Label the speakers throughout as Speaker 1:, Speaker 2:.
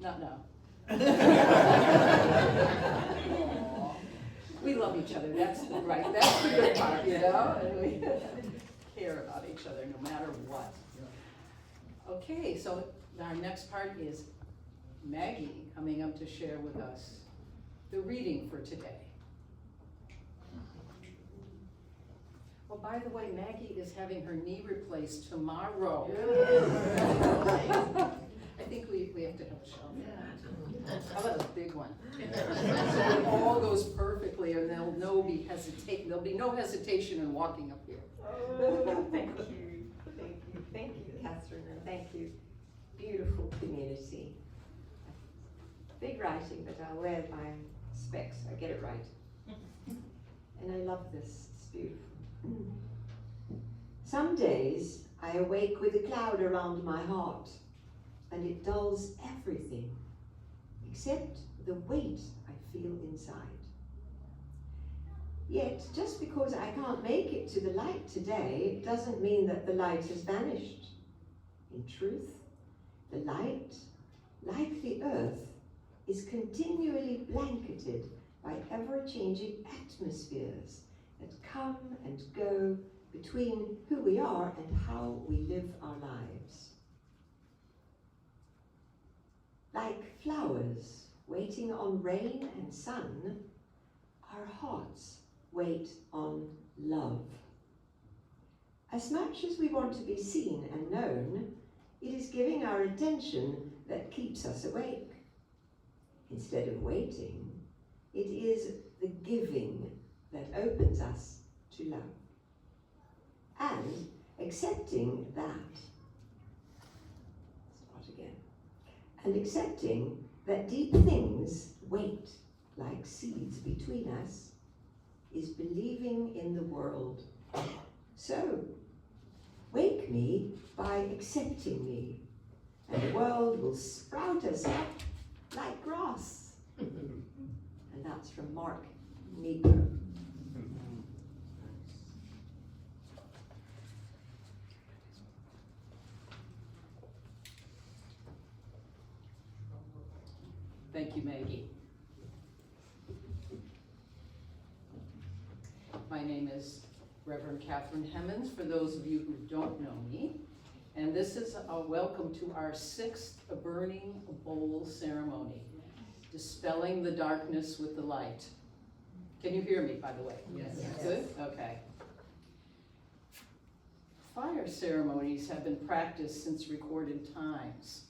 Speaker 1: Not now. We love each other, that's right, that's the good part, you know, and we care about each other no matter what. Okay, so our next part is Maggie coming up to share with us the reading for today. Well, by the way, Maggie is having her knee replaced tomorrow. I think we have to have a show. How about a big one? So it all goes perfectly, and there'll be no hesitation in walking up here.
Speaker 2: Oh, thank you, Catherine, and thank you, beautiful community. Big writing, but I'll wear my specs. I get it right, and I love this. It's beautiful. Some days I awake with a cloud around my heart, and it dulls everything except the weight I feel inside. Yet, just because I can't make it to the light today, doesn't mean that the light has vanished. In truth, the light, like the earth, is continually blanketed by ever-changing atmospheres that come and go between who we are and how we live our lives. Like flowers waiting on rain and sun, our hearts wait on love. As much as we want to be seen and known, it is giving our attention that keeps us awake. Instead of waiting, it is the giving that opens us to love. And accepting that, and accepting that deep things wait like seeds between us is believing in the world. So, wake me by accepting me, and the world will sprout us up like grass. And that's from Mark Niebuhr.
Speaker 1: Thank you, Maggie. My name is Reverend Catherine Hemmens, for those of you who don't know me. And this is a welcome to our 6th Burning Bowl ceremony, dispelling the darkness with the light. Can you hear me, by the way?
Speaker 3: Yes.
Speaker 1: Good? Okay. Fire ceremonies have been practiced since recorded times,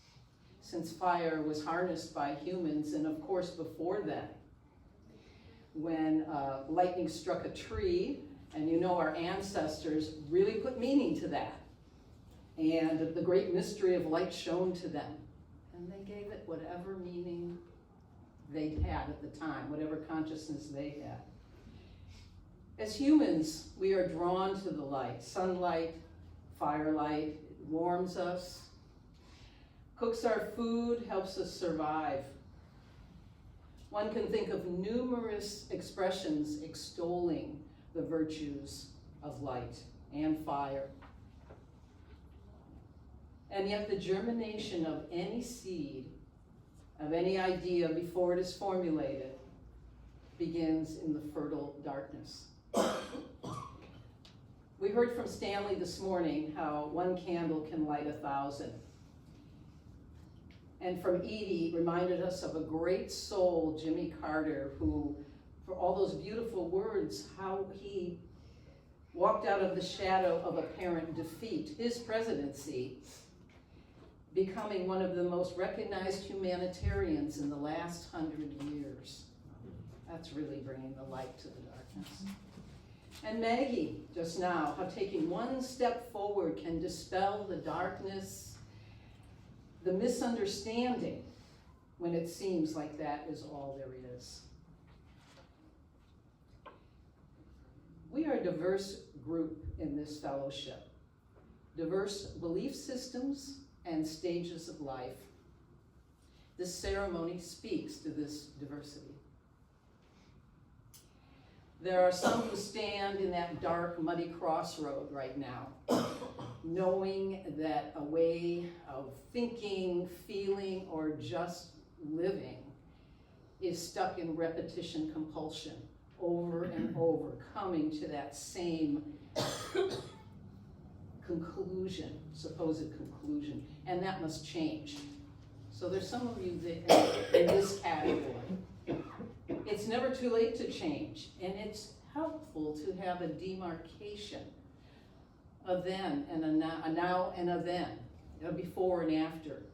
Speaker 1: since fire was harnessed by humans, and of course before then, when lightning struck a tree, and you know our ancestors really put meaning to that, and the great mystery of light shone to them, and they gave it whatever meaning they had at the time, whatever consciousness they had. As humans, we are drawn to the light, sunlight, firelight. It warms us, cooks our food, helps us survive. One can think of numerous expressions extolling the virtues of light and fire. And yet the germination of any seed, of any idea before it is formulated, begins in the fertile darkness. We heard from Stanley this morning how one candle can light 1,000. And from Edie reminded us of a great soul, Jimmy Carter, who, for all those beautiful words, how he walked out of the shadow of apparent defeat, his presidency, becoming one of the most recognized humanitarians in the last 100 years. That's really bringing the light to the darkness. And Maggie, just now, how taking one step forward can dispel the darkness, the misunderstanding, when it seems like that is all there is. We are a diverse group in this fellowship, diverse belief systems and stages of life. This ceremony speaks to this diversity. There are some who stand in that dark, muddy crossroad right now, knowing that a way of thinking, feeling, or just living is stuck in repetition compulsion, over and over, coming to that same conclusion, supposed conclusion, and that must change. So there's some of you that in this category. It's never too late to change, and it's helpful to have a demarcation, a then and a now and a then, a before and after.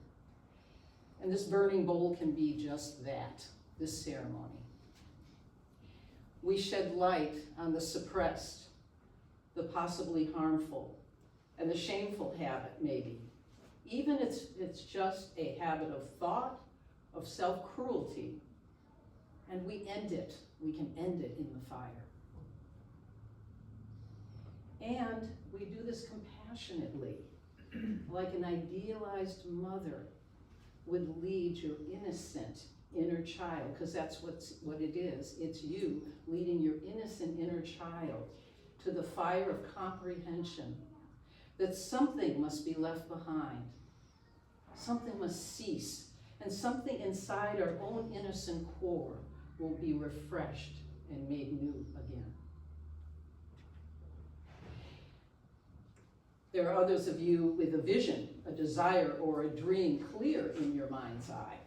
Speaker 1: And this burning bowl can be just that, this ceremony. We shed light on the suppressed, the possibly harmful, and the shameful habit, maybe. Even it's just a habit of thought, of self-cruelty, and we end it. We can end it in the fire. And we do this compassionately, like an idealized mother would lead your innocent inner child, because that's what it is. It's you leading your innocent inner child to the fire of comprehension that something must be left behind, something must cease, and something inside our own innocent core will be refreshed and made new again. There are others of you with a vision, a desire, or a dream clear in your mind's eye.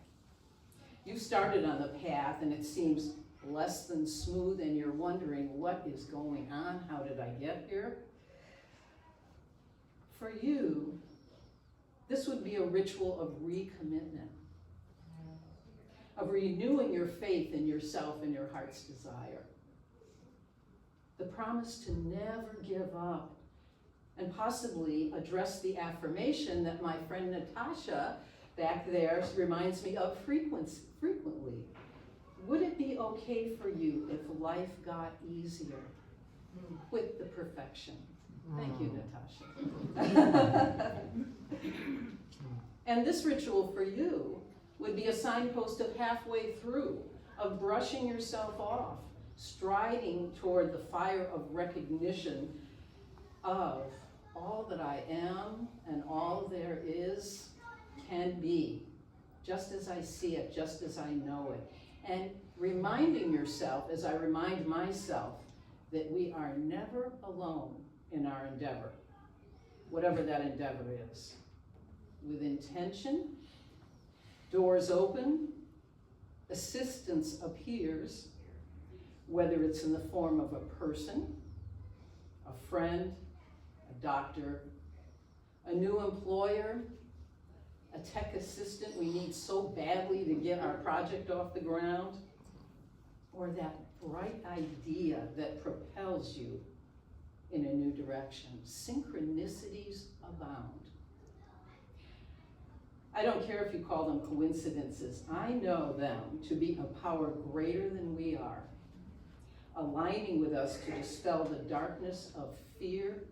Speaker 1: You've started on the path and it seems less than smooth, and you're wondering, what is going on? How did I get here? For you, this would be a ritual of recommitment, of renewing your faith in yourself and your heart's desire. The promise to never give up, and possibly address the affirmation that my friend Natasha back there reminds me of frequently. Would it be okay for you if life got easier with the perfection? Thank you, Natasha. And this ritual for you would be a signpost of halfway through, of brushing yourself off, striding toward the fire of recognition of all that I am and all there is can be, just as I see it, just as I know it. And reminding yourself, as I remind myself, that we are never alone in our endeavor, whatever that endeavor is. With intention, doors open, assistance appears, whether it's in the form of a person, a friend, a doctor, a new employer, a tech assistant we need so badly to get our project off the ground, or that bright idea that propels you in a new direction. Synchronicities abound. I don't care if you call them coincidences. I know them to be a power greater than we are, aligning with us to dispel the darkness of fear,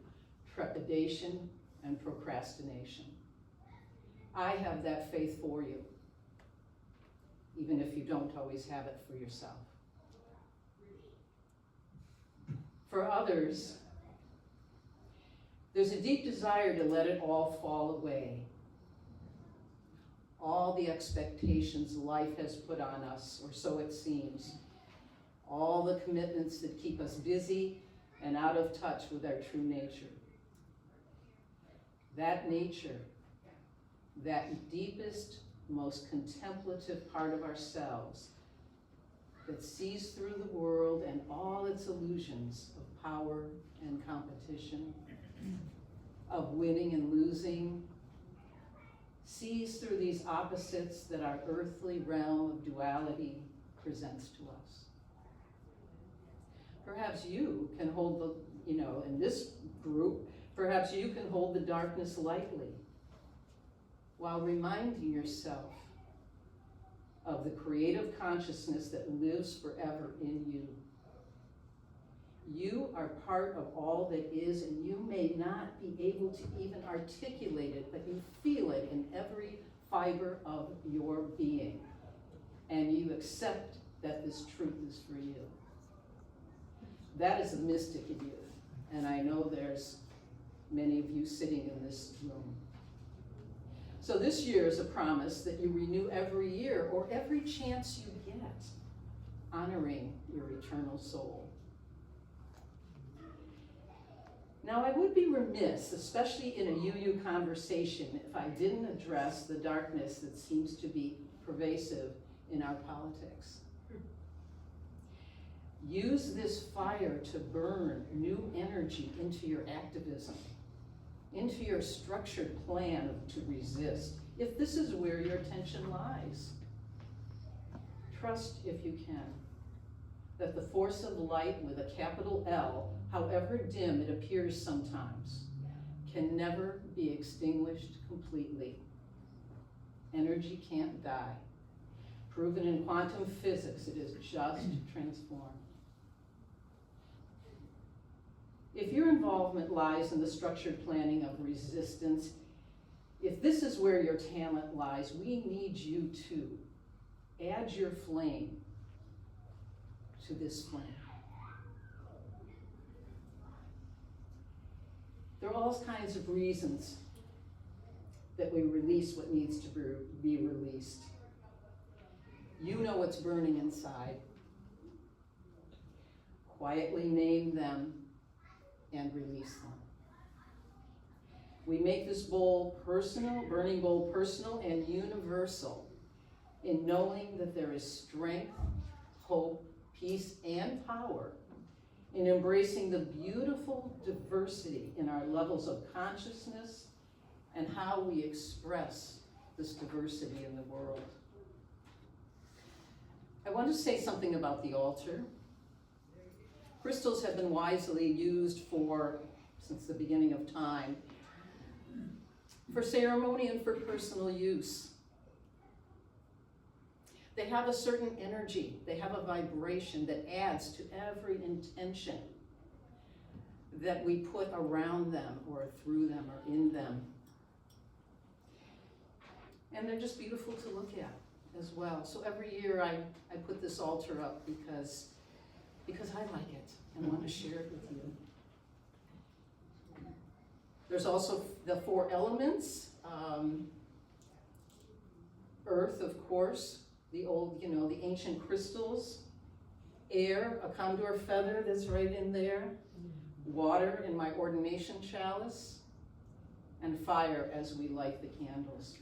Speaker 1: trepidation, and procrastination. I have that faith for you, even if you don't always have it for yourself. For others, there's a deep desire to let it all fall away. All the expectations life has put on us, or so it seems. All the commitments that keep us busy and out of touch with our true nature. That nature, that deepest, most contemplative part of ourselves that sees through the world and all its illusions of power and competition, of winning and losing, sees through these opposites that our earthly realm of duality presents to us. Perhaps you can hold the, in this group, perhaps you can hold the darkness lightly while reminding yourself of the creative consciousness that lives forever in you. You are part of all that is, and you may not be able to even articulate it, but you feel it in every fiber of your being. And you accept that this truth is for you. That is a mystic in you. And I know there's many of you sitting in this room. So this year is a promise that you renew every year fire or every chance you get, honoring your eternal soul. Now, I would be remiss, especially in a UU conversation, if I didn't address the darkness that seems to be pervasive in our politics. Use this fire to burn new energy into your activism, into your structured plan to resist, if this is where your attention lies. Trust, if you can, that the force of light with a capital L, however dim it appears sometimes, can never be extinguished completely. Energy can't die. Proven in quantum physics, it is just transformed. If your involvement lies in the structured planning of resistance, if this is where your talent lies, we need you to add your flame to this flame. There are all kinds of reasons that we release what needs to be released. You know what's burning inside. Quietly name them and release them. We make this bowl personal, burning bowl personal and universal in knowing that there is strength, hope, peace, and power in embracing the beautiful diversity in our levels of consciousness and how we express this diversity in the world. I want to say something about the altar. Crystals have been wisely used since the beginning of time, for ceremony and for personal use. They have a certain energy, they have a vibration that adds to every intention that we put around them or through them or in them. And they're just beautiful to look at as well. So every year I put this altar up because I like it and want to share it with you. There's also the 4 elements. Earth, of course, the old, the ancient crystals. Air, a condor feather that's right in there. Water in my ordination chalice. And fire as we light the candles.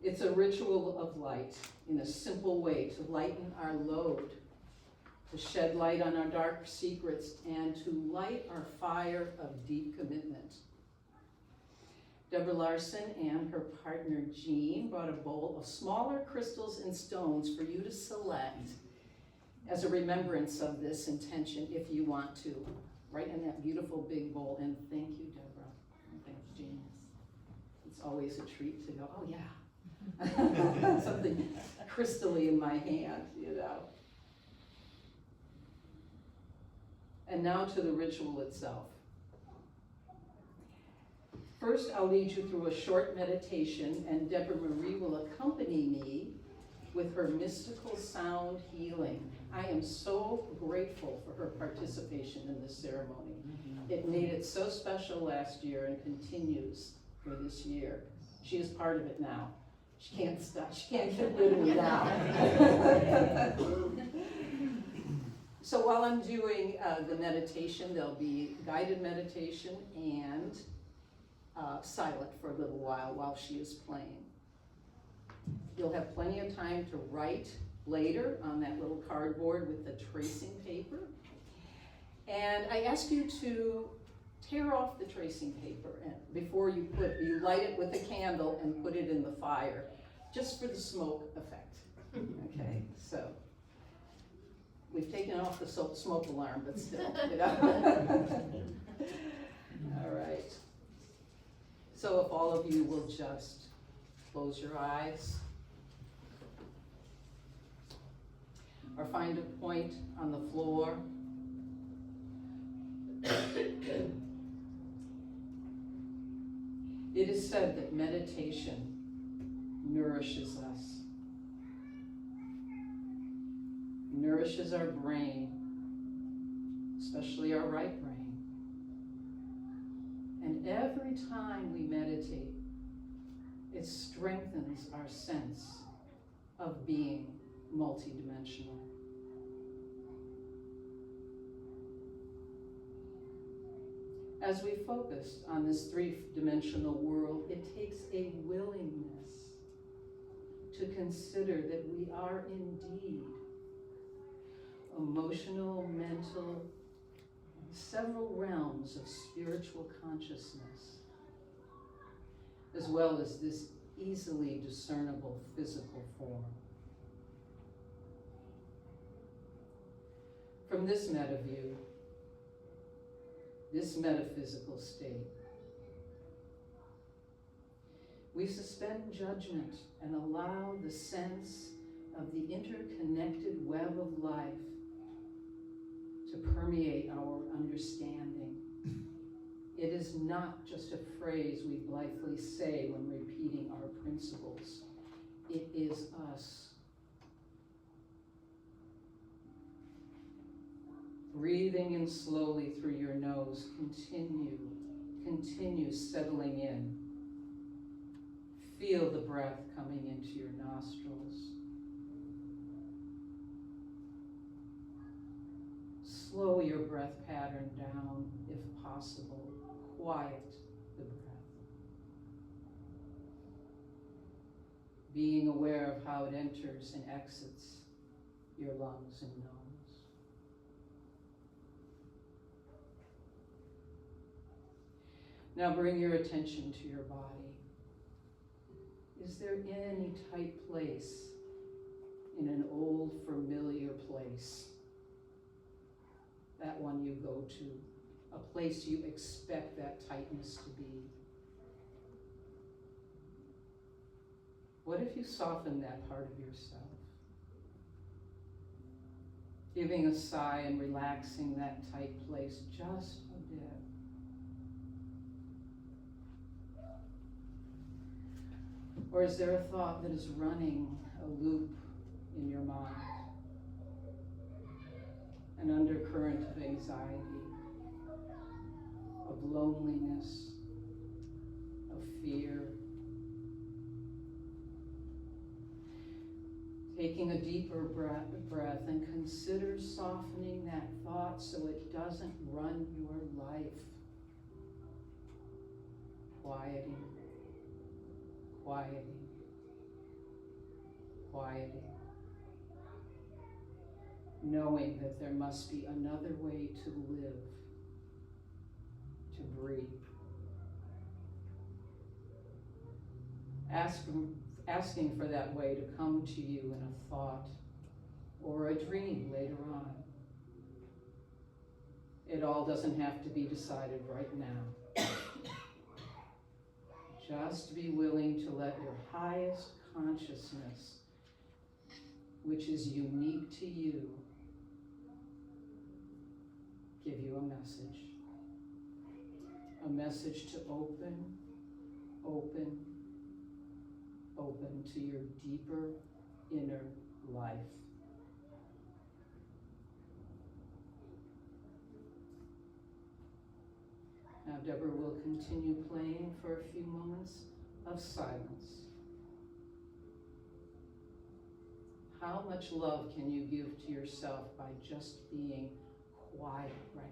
Speaker 1: It's a ritual of light in a simple way to lighten our load, to shed light on our dark secrets, and to light our fire of deep commitment. Deborah Larson and her partner Jean brought a bowl of smaller crystals and stones for you to select as a remembrance of this intention if you want to. Right in that beautiful big bowl. And thank you, Deborah. And thanks, Jean. It's always a treat to go, oh yeah. Something crystally in my hand, And now to the ritual itself. First, I'll lead you through a short meditation, and Deborah Marie will accompany me with her mystical sound healing. I am so grateful for her participation in this ceremony. It made it so special last year and continues for this year. She is part of it now. She can't stop. She can't get rid of me now. So while I'm doing the meditation, there'll be guided meditation and silent for a little while she is playing. You'll have plenty of time to write later on that little cardboard with the tracing paper. And I ask you to tear off the tracing paper before you light it with a candle and put it in the fire, just for the smoke effect. Okay, so we've taken off the smoke alarm, but still, All right. So if all of you will just close your eyes, or find a point on the floor. It is said that meditation nourishes us, nourishes our brain, especially our right brain. And every time we meditate, it strengthens our sense of being multidimensional. As we focus on this three-dimensional world, it takes a willingness to consider that we are indeed emotional, mental, several realms of spiritual consciousness, as well as this easily discernible physical form. From this meta view, this metaphysical state, we suspend judgment and allow the sense of the interconnected web of life to permeate our understanding. It is not just a phrase we blithely say when repeating our principles. It is us. Breathing in slowly through your nose, continue settling in. Feel the breath coming into your nostrils. Slow your breath pattern down if possible. Quiet the breath. Being aware of how it enters and exits your lungs and nose. Now bring your attention to your body. Is there any tight place in an old familiar place? That one you go to, a place you expect that tightness to be. What if you soften that part of yourself? Giving a sigh and relaxing that tight place just a bit. Or is there a thought that is running a loop in your mind? An undercurrent of anxiety, of loneliness, of fear. Taking a deeper breath and consider softening that thought so it doesn't run your life. Quieting, quieting, quieting. Knowing that there must be another way to live, to breathe. Asking for that way to come to you in a thought or a dream later on. It all doesn't have to be decided right now. Just be willing to let your highest consciousness, which is unique to you, give you a message. A message to open, open, open to your deeper inner life. Now Deborah will continue playing for a few moments of silence. How much love can you give to yourself by just being quiet right now?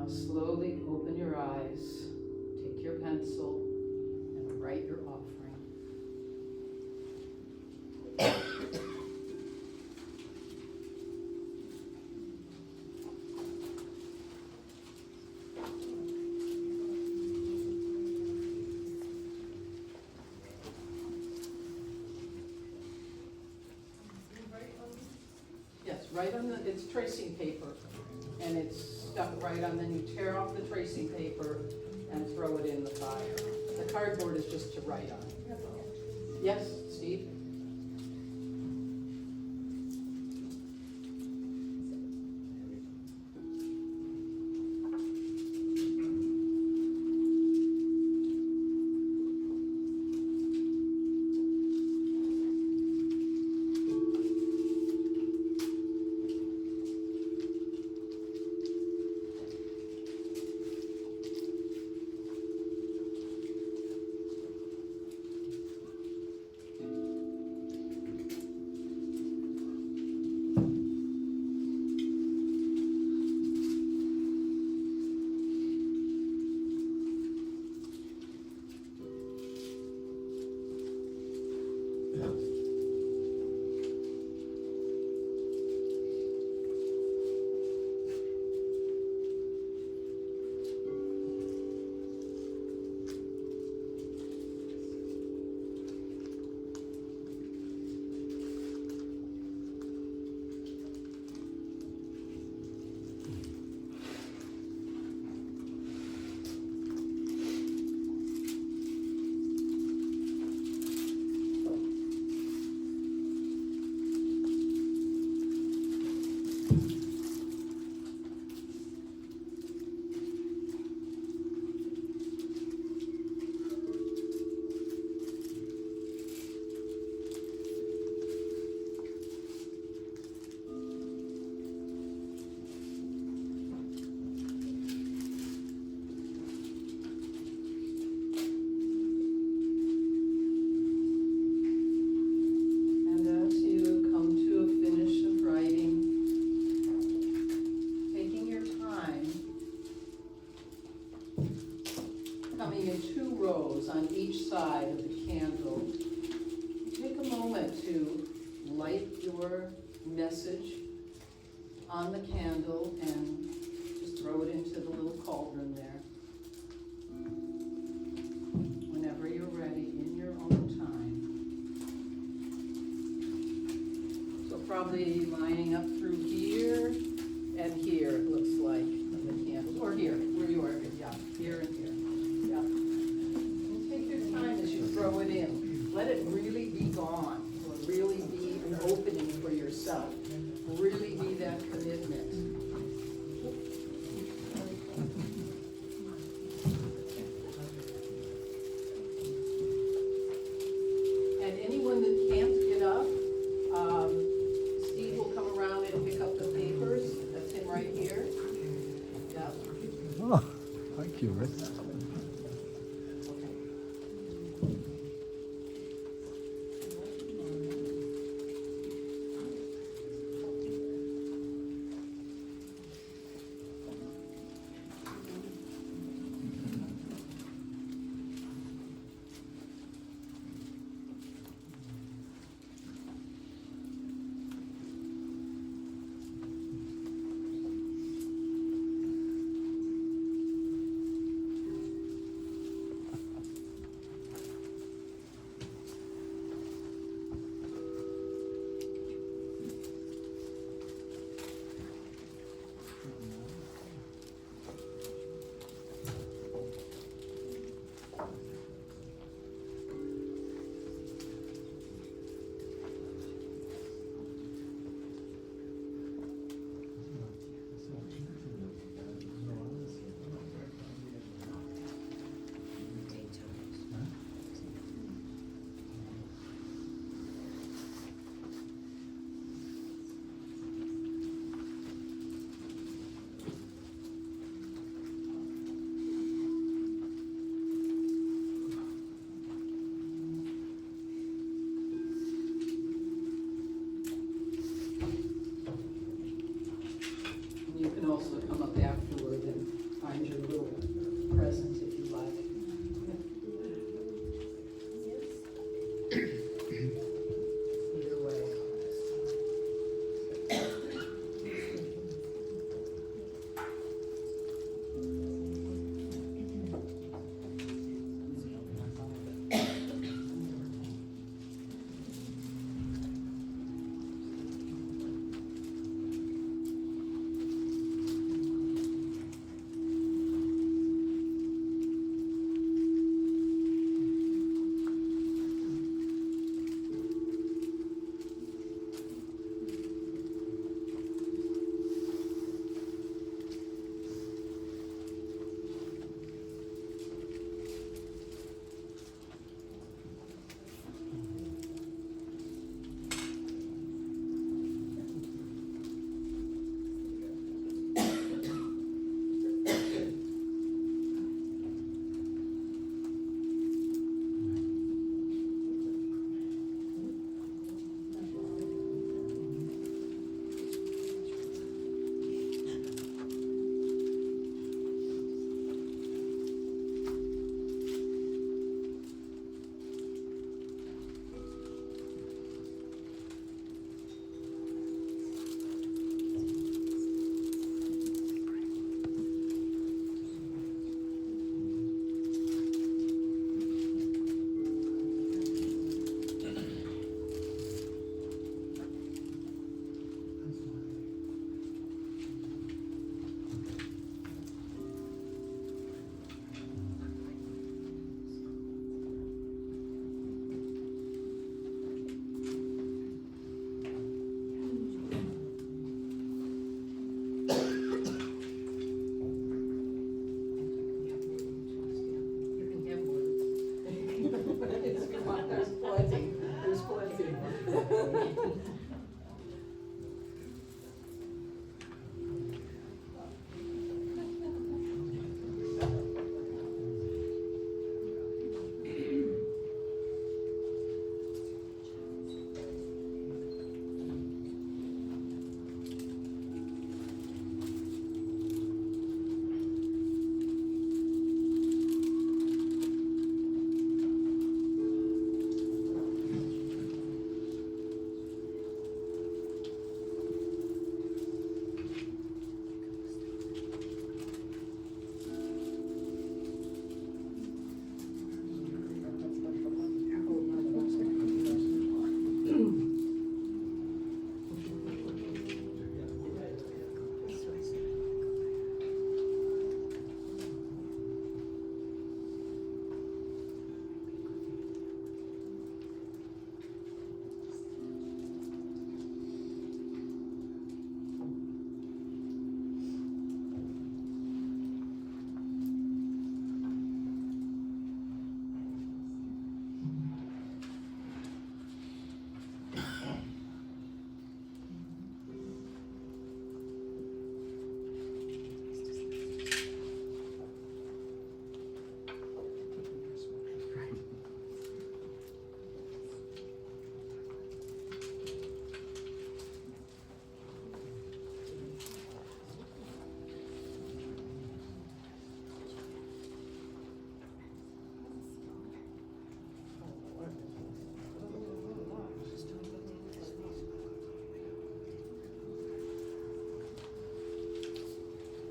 Speaker 1: Now slowly open your eyes, take your pencil, and write your offering. Yes, right on the, it's tracing paper, and it's stuck right on, then you tear off the tracing paper and throw it in the fire. The cardboard is just to write on. Yes, Steve? Coming in 2 rows on each side of the candle, take a moment to light your message on the candle and just throw it into the little cauldron there. Whenever you're ready, in your own time. So probably lining up through here and here, it looks like, of the candles, or here, where you are, yeah, here and here. Yeah. And take your time as you throw it in. Let it really be gone, or really be an opening for yourself. Really be that commitment. And anyone that can't get up, Steve will come around and pick up the papers. That's him right here. Yeah.
Speaker 3: Oh, thank you, Rick. You can also come up afterward and
Speaker 1: find your little present if you like. Either way. There's plenty, there's plenty.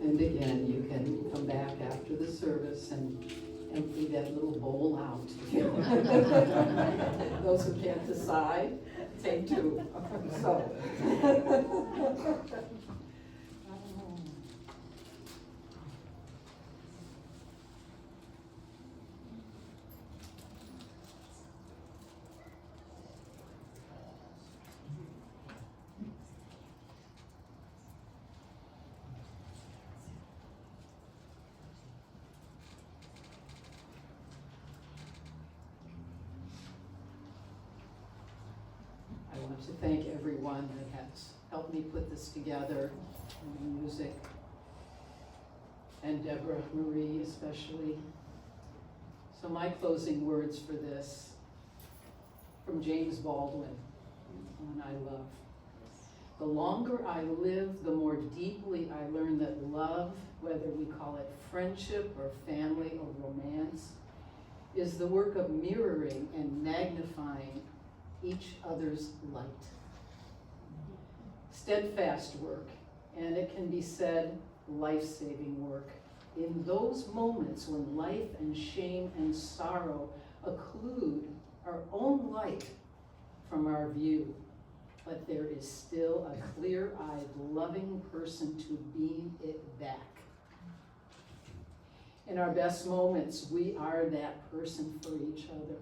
Speaker 1: And again, you can come back after the service and empty that little bowl out. Those who can't decide, take two. So. I want to thank everyone that has helped me put this together, and the music, and Deborah Marie especially. So my closing words for this, from James Baldwin, one I love. The longer I live, the more deeply I learn that love, whether we call it friendship or family or romance, is the work of mirroring and magnifying each other's light. Steadfast work, and it can be said, life-saving work. In those moments when life and shame and sorrow occlude our own light from our view, but there is still a clear-eyed, loving person to beam it back. In our best moments, we are that person for each other,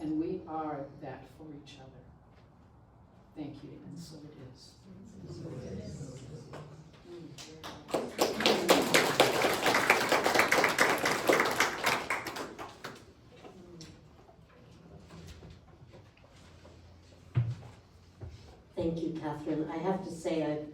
Speaker 1: and we are that for each other. Thank you, and so it is.
Speaker 4: Thank you, Catherine. I have to say, I've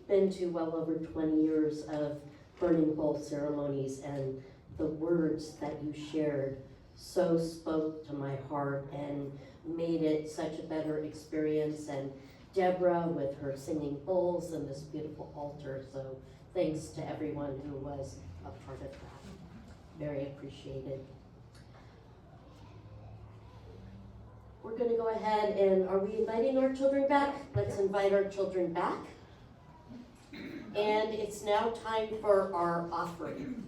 Speaker 4: been to well over 20 years of burning bowl ceremonies, and the words that you shared so spoke to my heart and made it such a better experience. And Deborah with her singing bowls and this beautiful altar. So thanks to everyone who was a part of that. Very appreciated. We're going to go ahead and, are we inviting our children back? Let's invite our children back. And it's now time for our offering.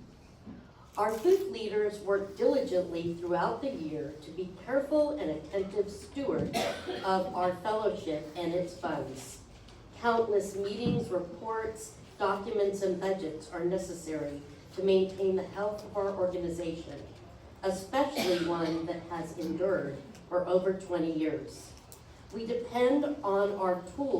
Speaker 4: Our food leaders work diligently throughout the year to be careful and attentive stewards of our fellowship and its funds. Countless meetings, reports, documents, and budgets are necessary to maintain the health of our organization, especially one that has endured for over 20 years. We depend on our tools